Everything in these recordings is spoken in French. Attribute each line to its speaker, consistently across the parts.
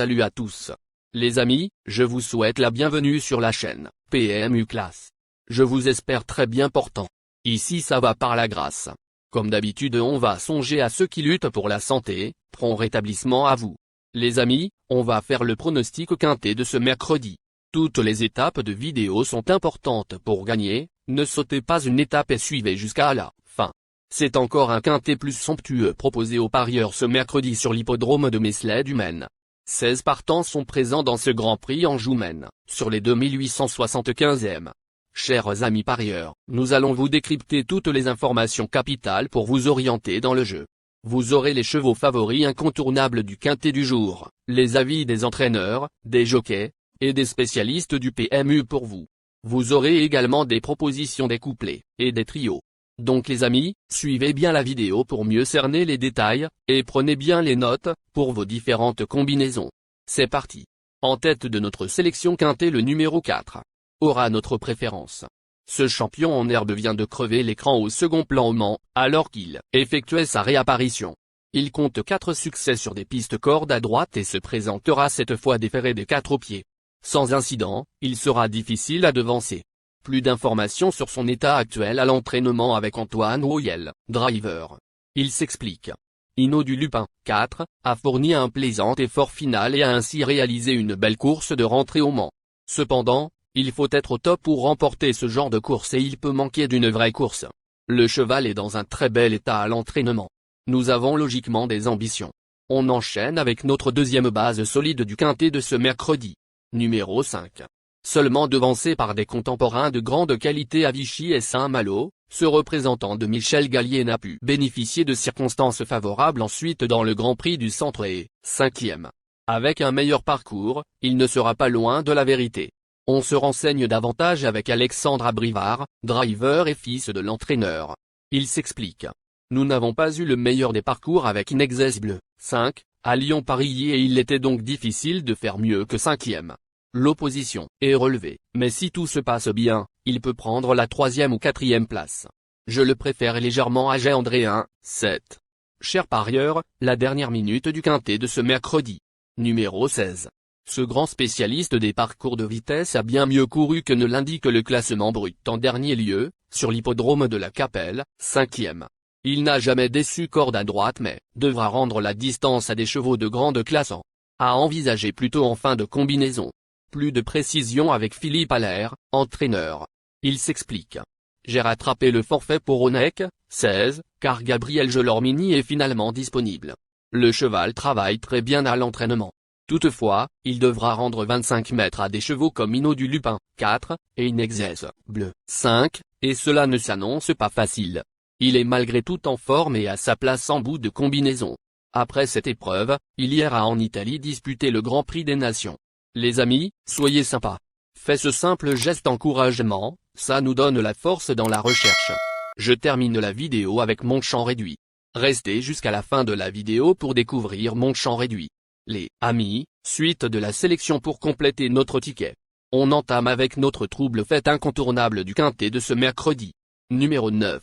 Speaker 1: Salut à tous. Les amis, je vous souhaite la bienvenue sur la chaîne PMU Classe. Je vous espère très bien portant. Ici ça va par la grâce. Comme d'habitude on va songer à ceux qui luttent pour la santé, prompt rétablissement à vous. Les amis, on va faire le pronostic quintet de ce mercredi. Toutes les étapes de vidéo sont importantes pour gagner, ne sautez pas une étape et suivez jusqu'à la fin. C'est encore un quintet plus somptueux proposé aux parieurs ce mercredi sur l'hippodrome de Meslay du Maine. 16 partants sont présents dans ce Grand Prix Anjou-Maine, sur les 2875e. Chers amis parieurs, nous allons vous décrypter toutes les informations capitales pour vous orienter dans le jeu. Vous aurez les chevaux favoris incontournables du quintet du jour, les avis des entraîneurs, des jockeys, et des spécialistes du PMU pour vous. Vous aurez également des propositions des couplets, et des trios. Donc les amis, suivez bien la vidéo pour mieux cerner les détails, et prenez bien les notes, pour vos différentes combinaisons. C'est parti. En tête de notre sélection quintet le numéro 4. Aura notre préférence. Ce champion en herbe vient de crever l'écran au second plan au Mans, alors qu'il effectuait sa réapparition. Il compte 4 succès sur des pistes cordes à droite et se présentera cette fois déféré des 4 au pied. Sans incident, il sera difficile à devancer. Plus d'informations sur son état actuel à l'entraînement avec Antoine Woyel, driver. Il s'explique. Hinault du Lupin, 4, a fourni un plaisant effort final et a ainsi réalisé une belle course de rentrée au Mans. Cependant, il faut être au top pour remporter ce genre de course et il peut manquer d'une vraie course. Le cheval est dans un très bel état à l'entraînement. Nous avons logiquement des ambitions. On enchaîne avec notre deuxième base solide du quintet de ce mercredi. Numéro 5. Seulement devancé par des contemporains de grande qualité à Vichy et Saint-Malo, ce représentant de Michel Gallier n'a pu bénéficier de circonstances favorables ensuite dans le Grand Prix du Centre et 5e. Avec un meilleur parcours, il ne sera pas loin de la vérité. On se renseigne davantage avec Alexandre Abrivard, driver et fils de l'entraîneur. Il s'explique. Nous n'avons pas eu le meilleur des parcours avec Nexès Bleu, 5, à Lyon-Paris et il était donc difficile de faire mieux que 5e. L'opposition est relevée, mais si tout se passe bien, il peut prendre la 3e ou 4e place. Je le préfère légèrement à Gendréen, 7. Chers parieurs, la dernière minute du quintet de ce mercredi. Numéro 16. Ce grand spécialiste des parcours de vitesse a bien mieux couru que ne l'indique le classement brut en dernier lieu, sur l'hippodrome de la Capelle, 5e. Il n'a jamais déçu corde à droite mais devra rendre la distance à des chevaux de grande classe à envisager plutôt en fin de combinaison. Plus de précision avec Philippe Allaire, entraîneur. Il s'explique. J'ai rattrapé le forfait pour Onek, 16, car Gabriel Gelormini est finalement disponible. Le cheval travaille très bien à l'entraînement. Toutefois, il devra rendre 25 mètres à des chevaux comme Hinault du Lupin, 4, et Nexès Bleu, 5, et cela ne s'annonce pas facile. Il est malgré tout en forme et à sa place en bout de combinaison. Après cette épreuve, il ira en Italie disputer le Grand Prix des Nations. Les amis, soyez sympas. Faites ce simple geste encouragement, ça nous donne la force dans la recherche. Je termine la vidéo avec mon champ réduit. Restez jusqu'à la fin de la vidéo pour découvrir mon champ réduit. Les amis, suite de la sélection pour compléter notre ticket. On entame avec notre trouble fête incontournable du quintet de ce mercredi. Numéro 9.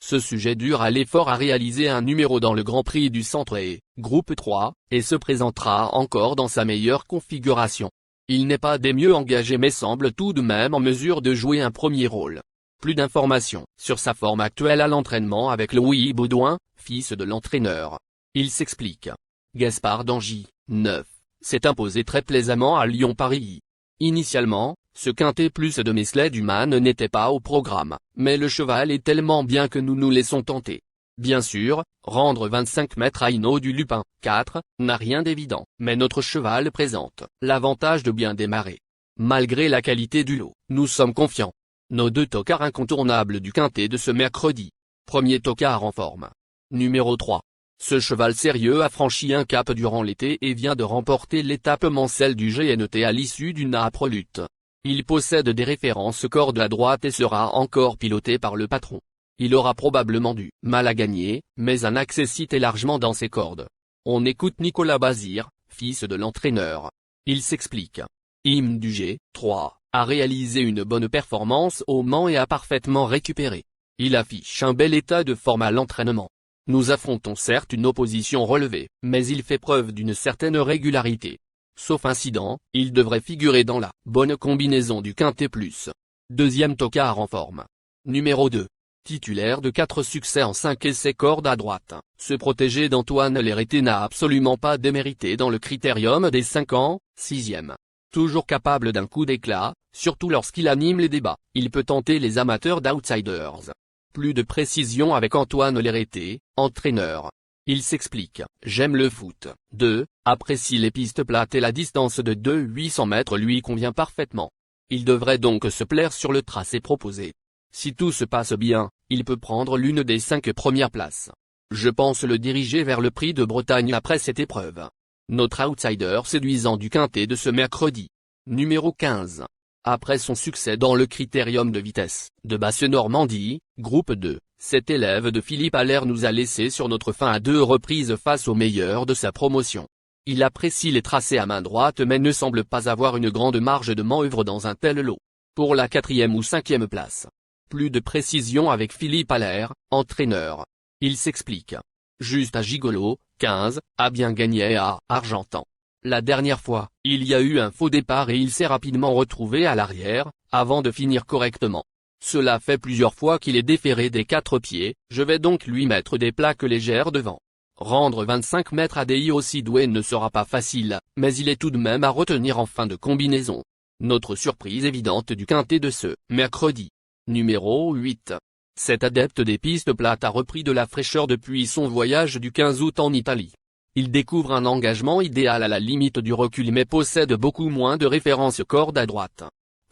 Speaker 1: Ce sujet dur à l'effort a réalisé un numéro dans le Grand Prix du Centre et, groupe 3, et se présentera encore dans sa meilleure configuration. Il n'est pas des mieux engagés mais semble tout de même en mesure de jouer un premier rôle. Plus d'informations sur sa forme actuelle à l'entraînement avec Louis Baudouin, fils de l'entraîneur. Il s'explique. Gaspard d'Angy, 9, s'est imposé très plaisamment à Lyon-Paris. Initialement, ce quintet plus de Meslay du Maine n'était pas au programme, mais le cheval est tellement bien que nous nous laissons tenter. Bien sûr, rendre 25 mètres à Hinault du Lupin, 4, n'a rien d'évident, mais notre cheval présente l'avantage de bien démarrer. Malgré la qualité du lot, nous sommes confiants. Nos deux tocards incontournables du quintet de ce mercredi. Premier tocard en forme. Numéro 3. Ce cheval sérieux a franchi un cap durant l'été et vient de remporter l'étape mancelle du GNT à l'issue d'une âpre lutte. Il possède des références corde à droite et sera encore piloté par le patron. Il aura probablement du mal à gagner, mais un accès cité largement dans ses cordes. On écoute Nicolas Bazir, fils de l'entraîneur. Il s'explique. Hymne du G3 a réalisé une bonne performance au Mans et a parfaitement récupéré. Il affiche un bel état de forme à l'entraînement. Nous affrontons certes une opposition relevée, mais il fait preuve d'une certaine régularité. Sauf incident, il devrait figurer dans la bonne combinaison du quintet plus. Deuxième tocard en forme. Numéro 2. Titulaire de 4 succès en 5 essais cordes à droite, ce protégé d'Antoine Lérité n'a absolument pas démérité dans le critérium des 5 ans, 6e. Toujours capable d'un coup d'éclat, surtout lorsqu'il anime les débats, il peut tenter les amateurs d'outsiders. Plus de précision avec Antoine Lérité, entraîneur. Il s'explique, j'aime le foot. 2. Apprécie les pistes plates et la distance de 800 mètres lui convient parfaitement. Il devrait donc se plaire sur le tracé proposé. Si tout se passe bien, il peut prendre l'une des 5 premières places. Je pense le diriger vers le Prix de Bretagne après cette épreuve. Notre outsider séduisant du quintet de ce mercredi. Numéro 15. Après son succès dans le critérium de vitesse, de Basse-Normandie, groupe 2, cet élève de Philippe Allaire nous a laissé sur notre faim à 2 reprises face au meilleur de sa promotion. Il apprécie les tracés à main droite mais ne semble pas avoir une grande marge de manœuvre dans un tel lot. Pour la 4e ou 5e place. Plus de précision avec Philippe Allaire, entraîneur. Il s'explique. Juste à Gigolo, 15, a bien gagné à Argentan. La dernière fois, il y a eu un faux départ et il s'est rapidement retrouvé à l'arrière, avant de finir correctement. Cela fait plusieurs fois qu'il est déféré des 4 pieds, je vais donc lui mettre des plaques légères devant. Rendre 25 mètres à DI aussi doué ne sera pas facile, mais il est tout de même à retenir en fin de combinaison. Notre surprise évidente du quintet de ce mercredi. Numéro 8. Cet adepte des pistes plates a repris de la fraîcheur depuis son voyage du 15 août en Italie. Il découvre un engagement idéal à la limite du recul mais possède beaucoup moins de références cordes à droite.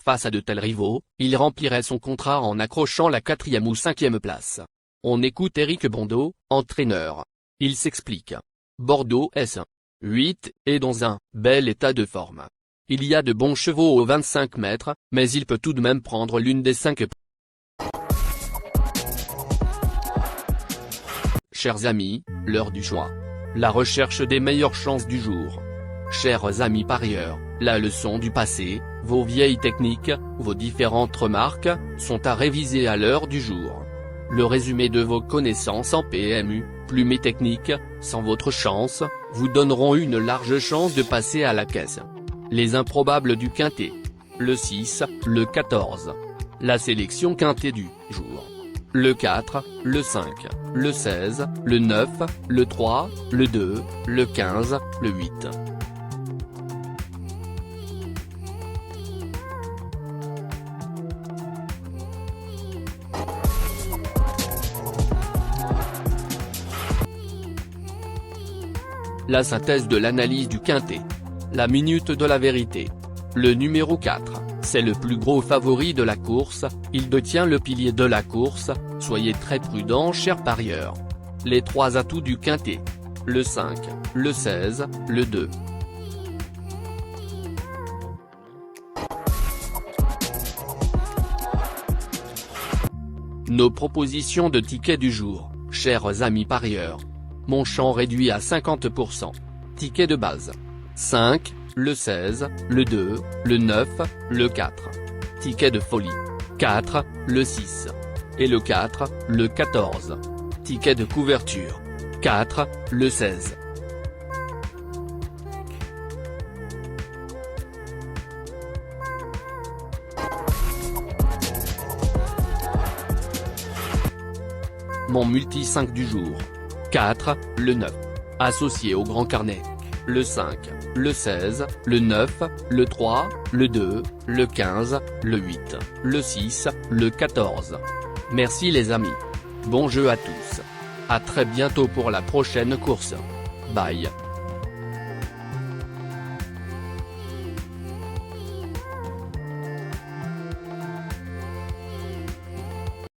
Speaker 1: Face à de tels rivaux, il remplirait son contrat en accrochant la 4e ou 5e place. On écoute Éric Bondeau, entraîneur. Il s'explique. Bordeaux S8 est dans un bel état de forme. Il y a de bons chevaux aux 25 mètres, mais il peut tout de même prendre l'une des 5. Chers amis, l'heure du choix. La recherche des meilleures chances du jour. Chers amis parieurs, la leçon du passé, vos vieilles techniques, vos différentes remarques, sont à réviser à l'heure du jour. Le résumé de vos connaissances en PMU, plus mes techniques, sans votre chance, vous donneront une large chance de passer à la caisse. Les improbables du quintet. Le 6, le 14. La sélection quintet du jour. Le 4, le 5, le 16, le 9, le 3, le 2, le 15, le 8. La synthèse de l'analyse du quintet. La minute de la vérité. Le numéro 4, c'est le plus gros favori de la course, il détient le pilier de la course, soyez très prudents chers parieurs. Les 3 atouts du quintet. Le 5, le 16, le 2. Nos propositions de tickets du jour, chers amis parieurs. Mon champ réduit à 50%. Ticket de base. 5, le 16, le 2, le 9, le 4. Ticket de folie. 4, le 6. Et le 4, le 14. Ticket de couverture. 4, le 16. Mon multi 5 du jour. 4, le 9. Associé au grand carnet. Le 5, le 16, le 9, le 3, le 2, le 15, le 8, le 6, le 14. Merci les amis. Bon jeu à tous. À très bientôt pour la prochaine course. Bye.